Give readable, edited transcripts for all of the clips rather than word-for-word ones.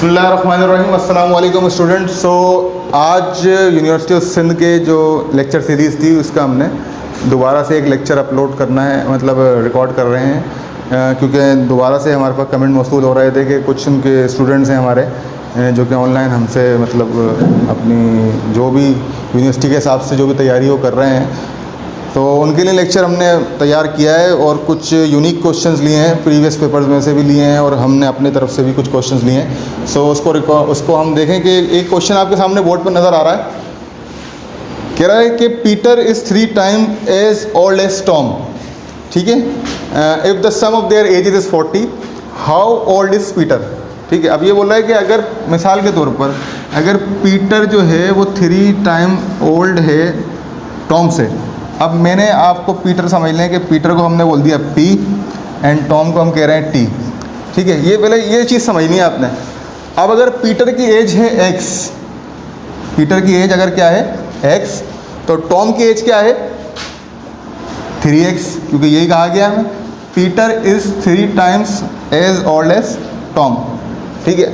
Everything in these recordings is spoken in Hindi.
बिस्मिल्लाहिर्रहमानिर्रहीम, अस्सलाम वालेकुम स्टूडेंट्स। आज यूनिवर्सिटी ऑफ सिंध के जो लेक्चर सीरीज़ थी उसका हमने दोबारा से एक लेक्चर अपलोड करना है, मतलब रिकॉर्ड कर रहे हैं, क्योंकि दोबारा से हमारे पास कमेंट मौसूल हो रहे थे कि कुछ उनके स्टूडेंट्स हैं हमारे जो कि ऑनलाइन हमसे मतलब अपनी जो भी यूनिवर्सिटी के हिसाब से जो भी तैयारी वो कर रहे हैं, तो उनके लिए लेक्चर हमने तैयार किया है और कुछ यूनिक क्वेश्चंस लिए हैं, प्रीवियस पेपर्स में से भी लिए हैं और हमने अपनी तरफ से भी कुछ क्वेश्चंस लिए हैं। उसको हम देखें कि एक क्वेश्चन आपके सामने बोर्ड पर नज़र आ रहा है, कह रहा है कि Peter is 3 times as old as Tom. ठीक है, if the sum of their ages is 40, how old is Peter. ठीक है, अब ये बोल रहा है कि अगर मिसाल के तौर पर अगर पीटर जो है वो 3 times ओल्ड है टॉम से। अब मैंने आपको पीटर समझ लें कि पीटर को हमने बोल दिया P एंड टॉम को हम कह रहे हैं T। ठीक है, ये पहले ये चीज़ समझनी है आपने। अब अगर पीटर की एज है X, पीटर की एज अगर क्या है X, तो टॉम की एज क्या है 3X, क्योंकि यही कहा गया है Peter is 3 times as old as Tom. ठीक है,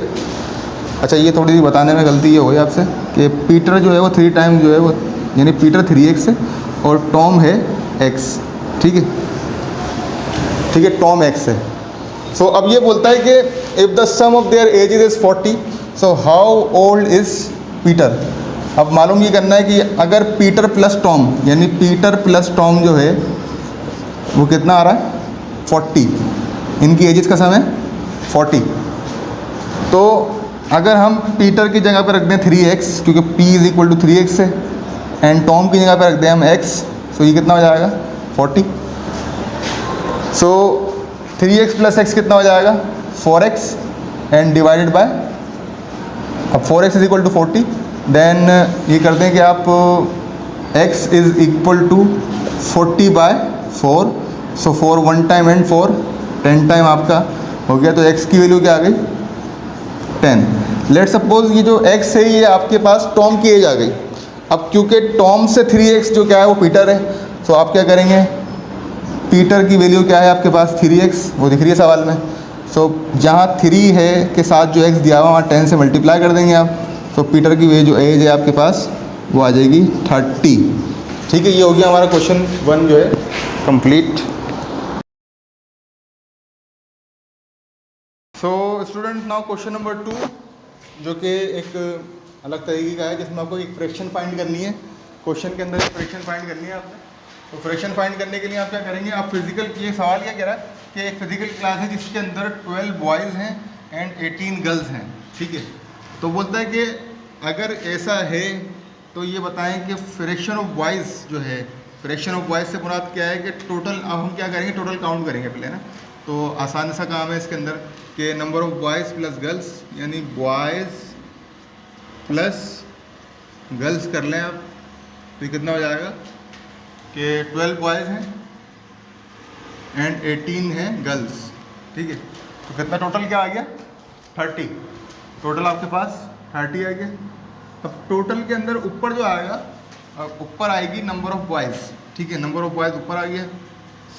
अच्छा ये थोड़ी सी बताने में गलती ये हुई आपसे कि पीटर जो है वो 3 times जो है वो यानी पीटर 3X है और टॉम है X। ठीक है, ठीक है, टॉम X है। सो अब ये बोलता है कि if the sum of their ages is 40, so how old is Peter. अब मालूम ये करना है कि अगर पीटर प्लस टॉम यानी पीटर प्लस टॉम जो है वो कितना आ रहा है 40, इनकी एजेस का सम है 40। तो अगर हम पीटर की जगह पर रख दें 3X, क्योंकि P is equal to 3X है, एंड टॉम की जगह पर रख दें हम X, तो ये कितना हो जाएगा 40। सो 3X प्लस X कितना हो जाएगा 4X एंड डिवाइडेड बाय, अब 4X is equal to 40, then ये कर दें कि आप X is equal to 40/4, so 4 1 time and 4 10 time आपका हो गया, तो X की वैल्यू क्या आ गई 10। लेट सपोज ये जो X है ये आपके पास टॉम की एज आ गई। अब क्योंकि टॉम से 3X जो क्या है वो पीटर है, तो आप क्या करेंगे, पीटर की वैल्यू क्या है आपके पास 3X, वो दिख रही है सवाल में। सो जहाँ 3 है के साथ जो X दिया हुआ वहाँ 10 से मल्टीप्लाई कर देंगे आप, तो पीटर की वे जो एज है आपके पास वो आ जाएगी 30। ठीक है, ये हो गया हमारा क्वेश्चन 1 जो है complete. So student, now question number 2 जो कि एक अलग तरीके का है, जिसमें आपको एक फ्रैक्शन फाइंड करनी है। क्वेश्चन के अंदर एक फ्रैक्शन फाइंड करनी है आपने। तो फ्रैक्शन फाइंड करने के लिए आप क्या करेंगे, आप फिजिकल, ये सवाल क्या कह रहा है कि एक फिजिकल क्लास है जिसके अंदर 12 बॉयज़ हैं एंड 18 गर्ल्स हैं। ठीक है, तो बोलता है कि अगर ऐसा है तो ये बताएं कि फ्रैक्शन ऑफ बॉयज़ जो है, फ्रैक्शन ऑफ बॉयज़ से मुराद क्या है कि टोटल, अब हम क्या करेंगे टोटल काउंट करेंगे पहले ना। तो आसान सा काम है इसके अंदर कि number of boys plus girls, यानी बॉयज़ प्लस गर्ल्स कर लें आप, तो ये कितना हो जाएगा कि 12 बॉयज़ हैं एंड 18 हैं गर्ल्स। ठीक है, तो कितना टोटल क्या आ गया 30, टोटल आपके पास 30 आ गया। अब टोटल के अंदर ऊपर जो आएगा, ऊपर आएगी नंबर ऑफ़ बॉयज़। ठीक है, नंबर ऑफ़ बॉयज़ ऊपर आ गया,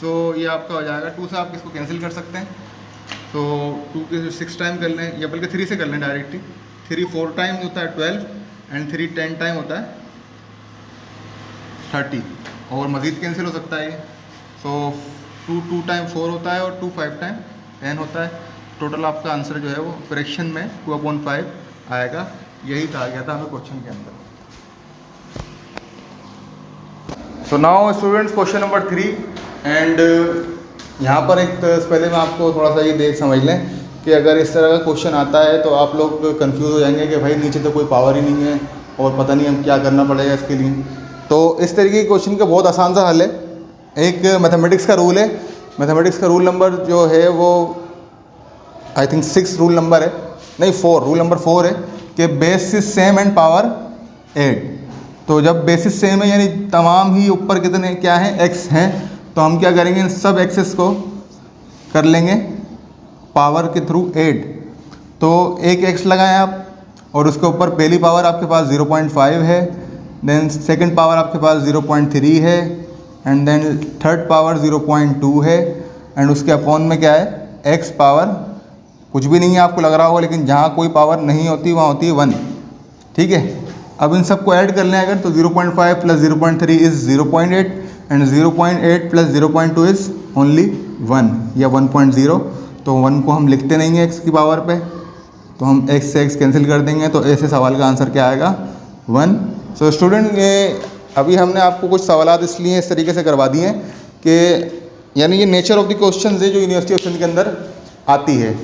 सो ये आपका हो जाएगा 2 से आप इसको कैंसिल कर सकते हैं, तो 2 के 6 टाइम कर लें या बल्कि 3 से कर लें डायरेक्टली। 3 4 टाइम होता है 12 एंड 3 10 टाइम होता है 30, और मज़ीद कैंसिल हो सकता है। सो 2 टाइम 4 होता है और 2 5 टाइम 10 होता है। टोटल आपका आंसर जो है वो फ्रैक्शन में 2/5 आएगा। यही कहा गया था हमें क्वेश्चन के अंदर। So now students, question number 3, and यहाँ पर एक पहले मैं आपको थोड़ा सा ये देख समझ लें कि अगर इस तरह का क्वेश्चन आता है तो आप लोग कंफ्यूज हो जाएंगे कि भाई नीचे तो कोई पावर ही नहीं है और पता नहीं हम क्या करना पड़ेगा इसके लिए। तो इस तरीके के क्वेश्चन का बहुत आसान सा हल है। एक मैथमेटिक्स का रूल है, मैथमेटिक्स का रूल नंबर जो है वो आई थिंक 6 रूल नंबर है, नहीं 4, रूल नंबर 4 है कि बेसिस सेम एंड पावर 8। तो जब बेसिस सेम है यानी तमाम ही ऊपर कितने क्या हैं x हैं, तो हम क्या करेंगे इन सब एक्सेस को कर लेंगे पावर के थ्रू 8। तो एक x लगाएं आप और उसके ऊपर पहली पावर आपके पास 0.5 है, देन सेकंड पावर आपके पास 0.3 है, एंड देन थर्ड पावर 0.2 है, एंड उसके अपॉन में क्या है x पावर कुछ भी नहीं है आपको लग रहा होगा, लेकिन जहाँ कोई पावर नहीं होती वहाँ होती है 1, ठीक है। अब इन सबको ऐड कर लें अगर, तो 0.5 plus 0.3 is 0.8 and 0.8 plus 0.2 is only 1 या 1.0। तो 1 को हम लिखते नहीं हैं x की पावर पे, तो हम x से x कैंसिल कर देंगे, तो ऐसे सवाल का आंसर क्या आएगा 1। सो स्टूडेंट, ये अभी हमने आपको कुछ सवालात इसलिए इस तरीके से करवा दिए हैं कि यानी ये नेचर ऑफ द क्वेश्चन है जो यूनिवर्सिटी क्वेश्चन के अंदर आती है।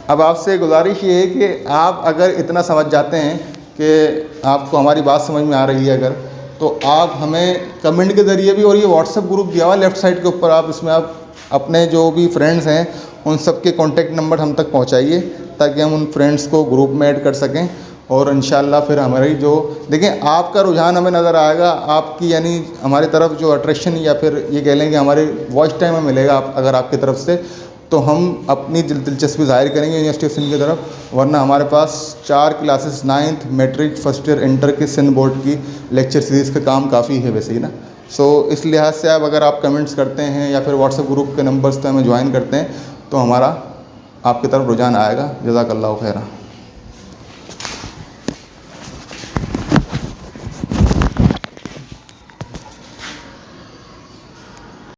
अब आपसे गुजारिश ये है कि आप अगर इतना समझ जाते हैं कि आपको हमारी बात समझ में आ रही है अगर, तो आप हमें कमेंट के ज़रिए भी, और ये व्हाट्सएप ग्रुप दिया हुआ लेफ़्ट साइड के ऊपर, आप इसमें आप अपने जो भी फ्रेंड्स हैं उन सब के कॉन्टैक्ट नंबर हम तक पहुंचाइए, ताकि हम उन फ्रेंड्स को ग्रुप में ऐड कर सकें। और इंशाल्लाह फिर हमारी जो देखें आपका रुझान हमें नज़र आएगा, आपकी यानी हमारी तरफ जो अट्रैक्शन या फिर ये कह लें कि हमारे वॉच टाइम में मिलेगा अगर आपकी तरफ से, तो हम अपनी दिलचस्पी ज़ाहिर करेंगे यूनिवर्सिटी की तरफ। वरना हमारे पास 4 classes 9th matric first year inter की सिंध बोर्ड की लेक्चर सीरीज़ का काम काफ़ी है वैसे ही ना। सो इस लिहाज से अब अगर आप कमेंट्स करते हैं या फिर व्हाट्सएप ग्रुप के नंबर्स पे हमें ज्वाइन करते हैं, तो हमारा आपकी तरफ रुझान आएगा। जज़ाकल्लाहु खैरा।